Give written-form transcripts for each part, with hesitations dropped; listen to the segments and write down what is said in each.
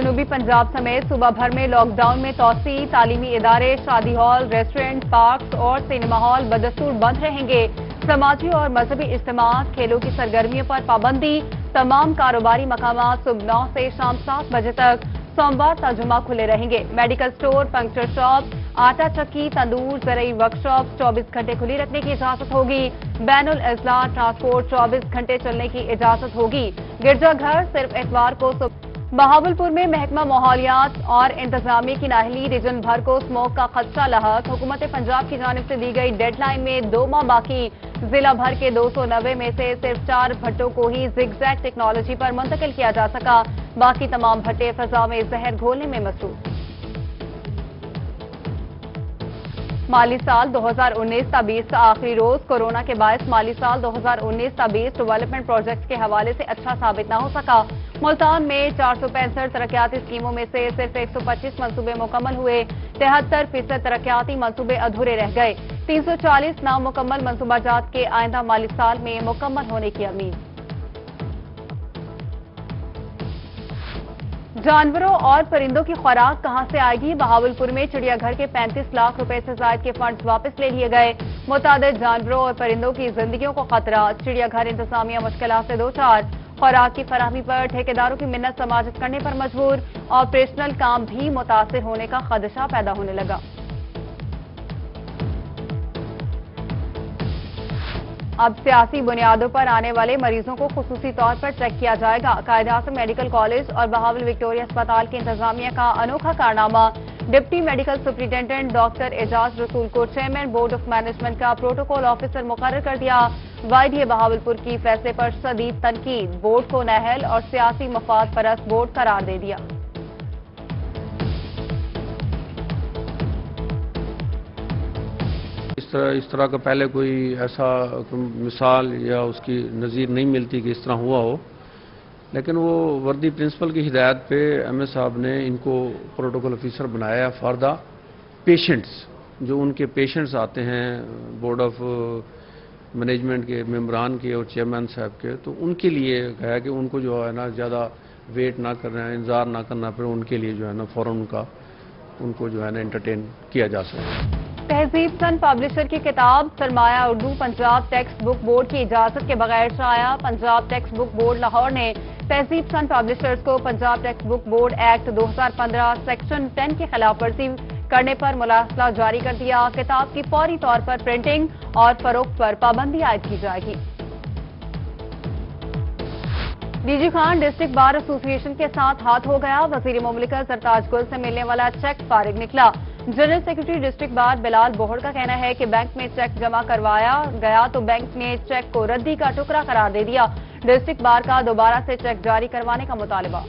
जनूबी पंजाब समेत सूबा भर में लॉकडाउन में तोसी, तालीमी इदारे, शादी हॉल, रेस्टोरेंट, पार्क्स और सिनेमा हॉल बदस्तूर बंद रहेंगे। समाजी और मजहबी इज्तिमात, खेलों की सरगर्मियों पर पाबंदी, तमाम कारोबारी मकामात सुबह 9 से शाम 7 बजे तक सोमवार ता जुमा खुले रहेंगे। मेडिकल स्टोर, पंक्चर शॉप, आटा चक्की, तंदूर, ज़रूरी वर्कशॉप 24 घंटे खुली रखने की इजाजत होगी। बैनुल अजला ट्रांसपोर्ट 24 घंटे चलने की इजाजत होगी। गिरजाघर सिर्फ इतवार को बहावलपुर में महकमा माहौलियात और इंतजामिया की नाहली, रीजन भर को स्मोक का खदशा लहक। हुकूमत पंजाब की जानिब से दी गई डेडलाइन में 2 माह बाकी। जिला भर के 290 में से सिर्फ 4 भट्टों को ही जिगजैग टेक्नोलॉजी पर मुंतकिल किया जा सका। बाकी तमाम भट्टे फजा में जहर घोलने में मसरूफ। माली साल 2019-20 का आखिरी रोज कोरोना के बायस माली साल 2019-20 डेवलपमेंट प्रोजेक्ट्स के हवाले से अच्छा साबित न हो सका। मुल्तान में 465 तरक्याती स्कीमों में से सिर्फ 125 मंसूबे मुकम्मल हुए। 73% तरक्याती मंसूबे अधूरे रह गए। 340 नामुकम्मल मंसूबाजात के आइंदा माली साल में मुकम्मल होने की उम्मीद। जानवरों और परिंदों की खुराक कहां से आएगी? बहावलपुर में चिड़ियाघर के 35 लाख रुपए से ज्यादा के फंड्स वापस ले लिए गए। मुतादिद जानवरों और परिंदों की जिंदगियों को खतरा। चिड़ियाघर इंतजामिया मुश्किलात से दो चार। खुराक की फराहमी पर ठेकेदारों की मिन्नत समाजत करने पर मजबूर। ऑपरेशनल काम भी मुतासिर होने का खदशा पैदा होने लगा। अब सियासी बुनियादों पर आने वाले मरीजों को खुसूसी तौर पर चेक किया जाएगा। कायद-ए-आज़म मेडिकल कॉलेज और बहावल विक्टोरिया अस्पताल के इंतजामिया का अनोखा कारनामा। Deputy medical superintendent doctor Ejaz Rasool को चेयरमैन बोर्ड ऑफ मैनेजमेंट का प्रोटोकॉल ऑफिसर मुकर्रर कर दिया। वाईडीए बहावलपुर की फैसले पर शदीद तनकीद। बोर्ड को नाअहल और सियासी मफाद परस्त बोर्ड करार दे दिया। इस तरह का पहले कोई ऐसा मिसाल या उसकी नज़ीर नहीं मिलती कि इस तरह हुआ हो, लेकिन वो वर्दी प्रिंसिपल की हिदायत पे एमए साहब ने इनको प्रोटोकॉल ऑफिसर बनाया फॉर द पेशेंट्स। जो उनके पेशेंट्स आते हैं बोर्ड ऑफ मैनेजमेंट के मेंबरान के और चेयरमैन साहब के, तो उनके लिए है कि उनको जो है ना ज़्यादा वेट ना करना है, इंतज़ार ना करना पड़े, उनके लिए जो है ना फ़ौरन उनको जो है ना एंटरटेन किया जा सके। तहजीब सन पब्लिशर की किताब Sarmaya Urdu Punjab text book board की इजाजत के बगैर शाया। Punjab text book board Lahore ने तहजीब सन पब्लिशर्स को Punjab text book board act 2015 section 10 की खिलाफ वर्जी करने पर मुलाहजा जारी कर दिया। किताब की फौरी तौर पर प्रिंटिंग और फरोख्त पर पाबंदी आयद की जाएगी। DG Khan district bar association के साथ हाथ हो गया। वजीर मुमलिकत सरताज गुल से मिलने वाला चेक फारिग निकला। General secretary district bar Bilal बोहड़ का कहना है कि बैंक में चेक जमा करवाया गया तो बैंक ने चेक को रद्दी का टुकड़ा करार दे दिया। डिस्ट्रिक्ट बार का दोबारा से चेक जारी करवाने का मुतालबा।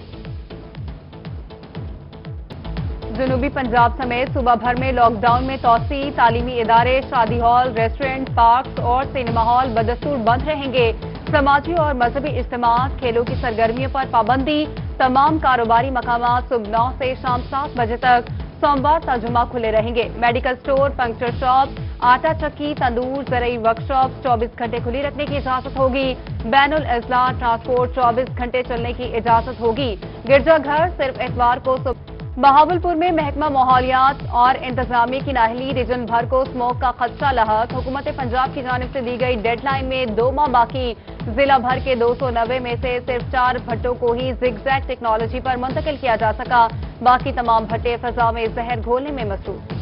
जनूबी पंजाब समेत सूबा भर में लॉकडाउन में तोसी, तालीमी इदारे, शादी हॉल, रेस्टोरेंट, पार्क्स और सिनेमा हॉल बदस्तूर बंद रहेंगे। समाजी और मजहबी इज्तिमात, खेलों की सरगर्मियों पर पाबंदी, तमाम कारोबारी मकामात सुबह 9 से शाम 7 बजे तक सोमवार ता जुमा खुले रहेंगे। मेडिकल स्टोर, पंक्चर शॉप, आटा चक्की, तंदूर, ज़रूरी वर्कशॉप 24 घंटे खुली रखने की इजाजत होगी। बैनुल अजला ट्रांसपोर्ट 24 घंटे चलने की इजाजत होगी। गिरजाघर सिर्फ इतवार को बहावलपुर में महकमा माहौलियात और इंतजामिया की नाहली, रीजन भर को स्मोक का खदशा लहक। हुकूमत पंजाब की जानिब से दी गई डेडलाइन में 2 माह बाकी। जिला भर के 290 में से सिर्फ 4 भट्टों को ही जिगजैग टेक्नोलॉजी पर मुंतकिल किया जा सका। बाकी तमाम भट्टे फजा में जहर घोलने में मसरूफ।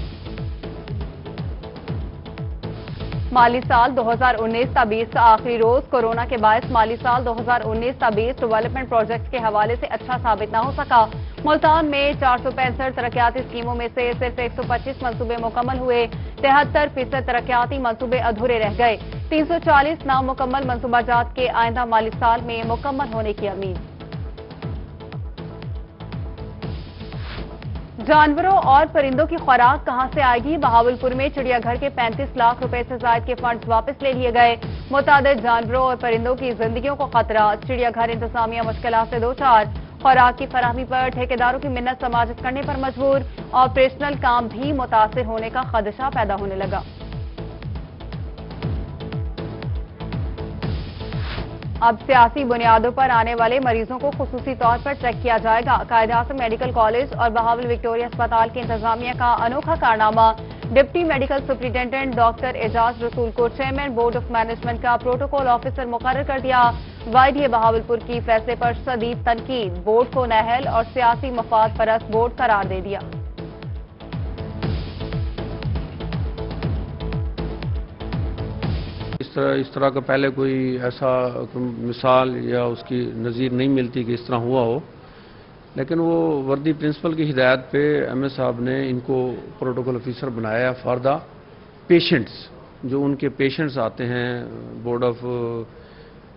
माली साल 2019-20 का आखिरी रोज कोरोना के बायस माली साल 2019-20 डेवलपमेंट प्रोजेक्ट्स के हवाले से अच्छा साबित न हो सका। मुल्तान में 465 तरक्याती स्कीमों में से सिर्फ 125 मंसूबे मुकम्मल हुए। 73% तरक्याती मंसूबे अधूरे रह गए। 340 नामुकम्मल मंसूबाजात के आइंदा माली साल में मुकम्मल होने की उम्मीद। जानवरों और परिंदों की खुराक कहां से आएगी? बहावलपुर में चिड़ियाघर के 35 लाख रुपए से ज्यादा के फंड्स वापस ले लिए गए। मुतादिद जानवरों और परिंदों की जिंदगियों को खतरा। चिड़ियाघर इंतजामिया मुश्किलात से दो चार। खुराक की फराहमी पर ठेकेदारों की मिन्नत समाजत करने पर मजबूर। ऑपरेशनल काम भी मुतासिर होने का खदशा पैदा होने लगा। اب سیاسی بنیادوں پر آنے والے مریضوں کو خصوصی طور پر چیک کیا جائے گا۔ قائد اعظم میڈیکل کالج اور بہاول وکٹوریہ اسپتال کی انتظامیہ کا انوکھا کارنامہ۔ ڈپٹی میڈیکل سپرنٹینڈنٹ ڈاکٹر اعجاز رسول کو چیئرمین بورڈ آف مینجمنٹ کا پروٹوکول آفیسر مقرر کر دیا۔ YDA بہاولپور کی فیصلے پر شدید تنقید، بورڈ کو نااہل اور سیاسی مفاد پرست بورڈ قرار دے دیا۔ اس طرح کا پہلے کوئی ایسا مثال یا اس کی نظیر نہیں ملتی کہ اس طرح ہوا ہو، لیکن وہ وردی پرنسپل کی ہدایت پہ ایم اے صاحب نے ان کو پروٹوکول آفیسر بنایا فار دا پیشنٹس۔ جو ان کے پیشنٹس آتے ہیں بورڈ آف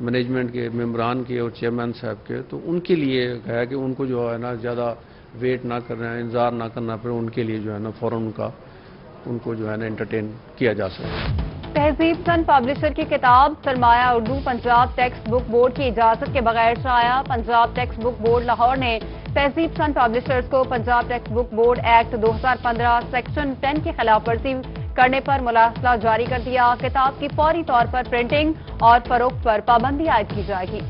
مینجمنٹ کے ممبران کے اور چیئرمین صاحب کے، تو ان کے لیے ہے کہ ان کو جو ہے نا زیادہ ویٹ نہ کرنا ہے، انتظار نہ کرنا پڑے، ان کے لیے جو ہے نا فوراً ان کو جو ہے نا انٹرٹین کیا جا سکے۔ تہذیب سن پبلشر کی کتاب سرمایہ Urdu Punjab text book board کی اجازت کے بغیر شائع۔ Punjab text book board Lahore نے تہذیب سن پبلشرز کو Punjab text book board act 2015 section 10 کی خلاف ورزی کرنے پر مراسلہ جاری کر دیا۔ کتاب کی فوری طور پر پرنٹنگ اور فروخت پر پابندی عائد کی جائے گی۔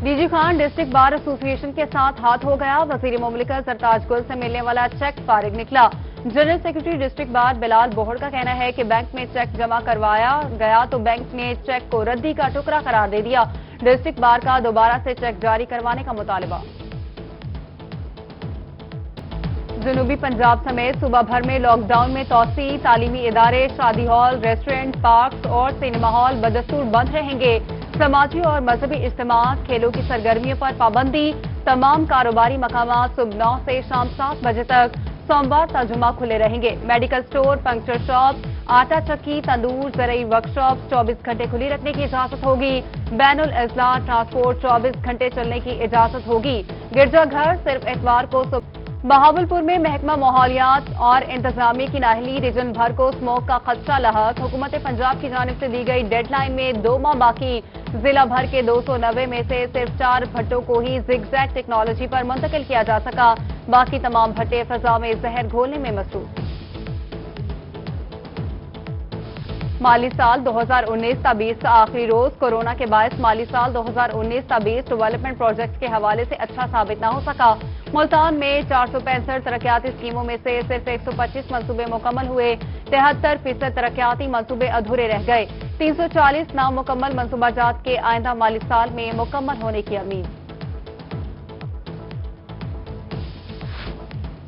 D G Khan district bar association کے ساتھ ہاتھ ہو گیا۔ وزیر مملکت سرتاج گل سے ملنے والا چیک فارغ نکلا۔ جنرل سیکرٹری ڈسٹرکٹ بار بلال بوہڑ کا کہنا ہے کہ بینک میں چیک جمع کروایا گیا تو بینک نے چیک کو ردی کا ٹکڑا قرار دے دیا۔ ڈسٹرکٹ بار کا دوبارہ سے چیک جاری کروانے کا مطالبہ۔ جنوبی پنجاب سمیت صوبہ بھر میں لاک ڈاؤن میں توسیع، تعلیمی ادارے، شادی ہال، ریسٹورنٹ، پارکس اور سینما ہال بدستور بند رہیں گے۔ سماجی اور مذہبی اجتماعات، کھیلوں کی سرگرمیوں پر پابندی۔ تمام کاروباری مقامات صبح 9 سے شام 7 بجے تک، سوموار تا جمعہ کھلے رہیں گے۔ میڈیکل سٹور، پنکچر شاپ، آٹا چکی، تندور، زرعی ورکشاپ 24 گھنٹے کھلی رکھنے کی اجازت ہوگی۔ بین الاضلاع ٹرانسپورٹ 24 گھنٹے چلنے کی اجازت ہوگی۔ گرجا گھر صرف اتوار کو صبح۔ بہاولپور میں محکمہ ماحولیات اور انتظامیہ کی نااہلی، ریجن بھر کو اسموک کا خدشہ لاحق۔ حکومت پنجاب کی جانب سے دی گئی ڈیڈ لائن میں 2 ماہ باقی۔ ضلع بھر کے 290 میں سے صرف 4 بھٹوں کو ہی زگ زیگ ٹیکنالوجی پر منتقل کیا جا سکا، باقی تمام بھٹے فضا میں زہر گھولنے میں مصروف۔ مالی سال 2019-20 کا آخری روز کورونا کے باعث مالی سال 2019-20 ڈیولپمنٹ پروجیکٹس کے حوالے سے اچھا ثابت نہ ہو سکا۔ ملتان میں 465 ترقیاتی اسکیموں میں سے صرف 125 منصوبے مکمل ہوئے۔ 73% ترقیاتی منصوبے ادھورے رہ گئے۔ 340 نامکمل منصوبہ جات کے آئندہ مالی سال میں مکمل ہونے کی امید۔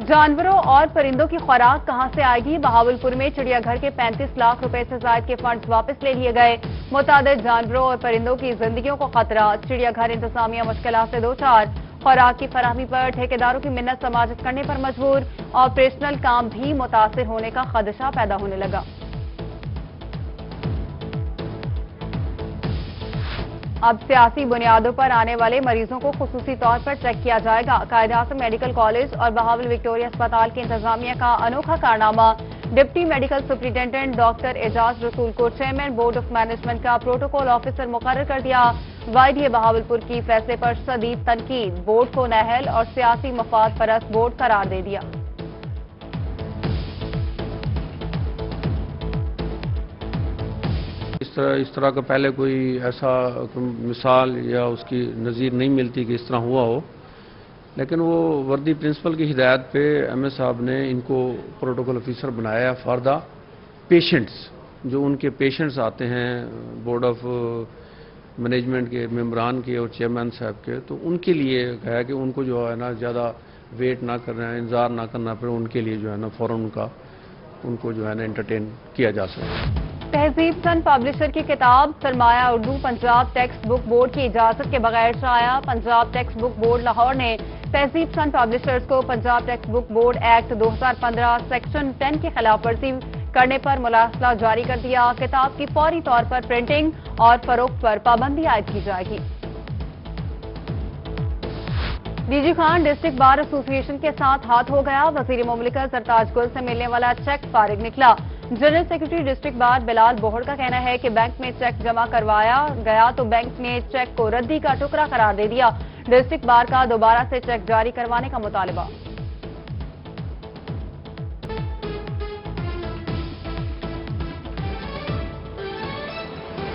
جانوروں اور پرندوں کی خوراک کہاں سے آئے گی؟ بہاولپور میں چڑیا گھر کے 35 لاکھ روپے سے زائد کے فنڈز واپس لے لیے گئے۔ متعدد جانوروں اور پرندوں کی زندگیوں کو خطرہ، چڑیا گھر انتظامیہ مشکلات سے دوچار۔ خوراک کی فراہمی پر ٹھیکیداروں کی منت سماجت کرنے پر مجبور، آپریشنل کام بھی متاثر ہونے کا خدشہ پیدا ہونے لگا۔ اب سیاسی بنیادوں پر آنے والے مریضوں کو خصوصی طور پر چیک کیا جائے گا۔ قائد اعظم میڈیکل کالج اور بہاول وکٹوریہ اسپتال کی انتظامیہ کا انوکھا کارنامہ۔ ڈپٹی میڈیکل سپرنٹینڈنٹ ڈاکٹر اعجاز رسول کو چیئرمین بورڈ آف مینجمنٹ کا پروٹوکول آفیسر مقرر کر دیا۔ YDA بہاولپور کی فیصلے پر شدید تنقید، بورڈ کو نااہل اور سیاسی مفاد پرست بورڈ قرار دے دیا۔ اس طرح کا پہلے کوئی ایسا مثال یا اس کی نظیر نہیں ملتی کہ اس طرح ہوا ہو، لیکن وہ وردی پرنسپل کی ہدایت پہ ایم اے صاحب نے ان کو پروٹوکول آفیسر بنایا فار دا پیشنٹس۔ جو ان کے پیشنٹس آتے ہیں بورڈ آف مینجمنٹ کے ممبران کے اور چیئرمین صاحب کے، تو ان کے لیے ہے کہ ان کو جو ہے نا زیادہ ویٹ نہ کرنا ہے، انتظار نہ کرنا پڑے، ان کے لیے جو ہے نا فوراً ان کو جو ہے نا انٹرٹین کیا جا سکے۔ تہذیب سن پبلشر کی کتاب سرمایہ Urdu Punjab text book board کی اجازت کے بغیر شائع۔ Punjab text book board Lahore نے تہذیب سن پبلشرز کو Punjab text book board act 2015 section 10 کی خلاف ورزی کرنے پر مراسلہ جاری کر دیا۔ کتاب کی فوری طور پر پرنٹنگ اور فروخت پر پابندی عائد کی جائے گی۔ D G Khan district bar association کے ساتھ ہاتھ ہو گیا۔ وزیر مملکت سرتاج گل سے ملنے والا چیک فارغ نکلا۔ جنرل سیکرٹری ڈسٹرکٹ بار بلال بوہڑ کا کہنا ہے کہ بینک میں چیک جمع کروایا گیا تو بینک نے چیک کو ردی کا ٹکڑا قرار دے دیا۔ ڈسٹرکٹ بار کا دوبارہ سے چیک جاری کروانے کا مطالبہ۔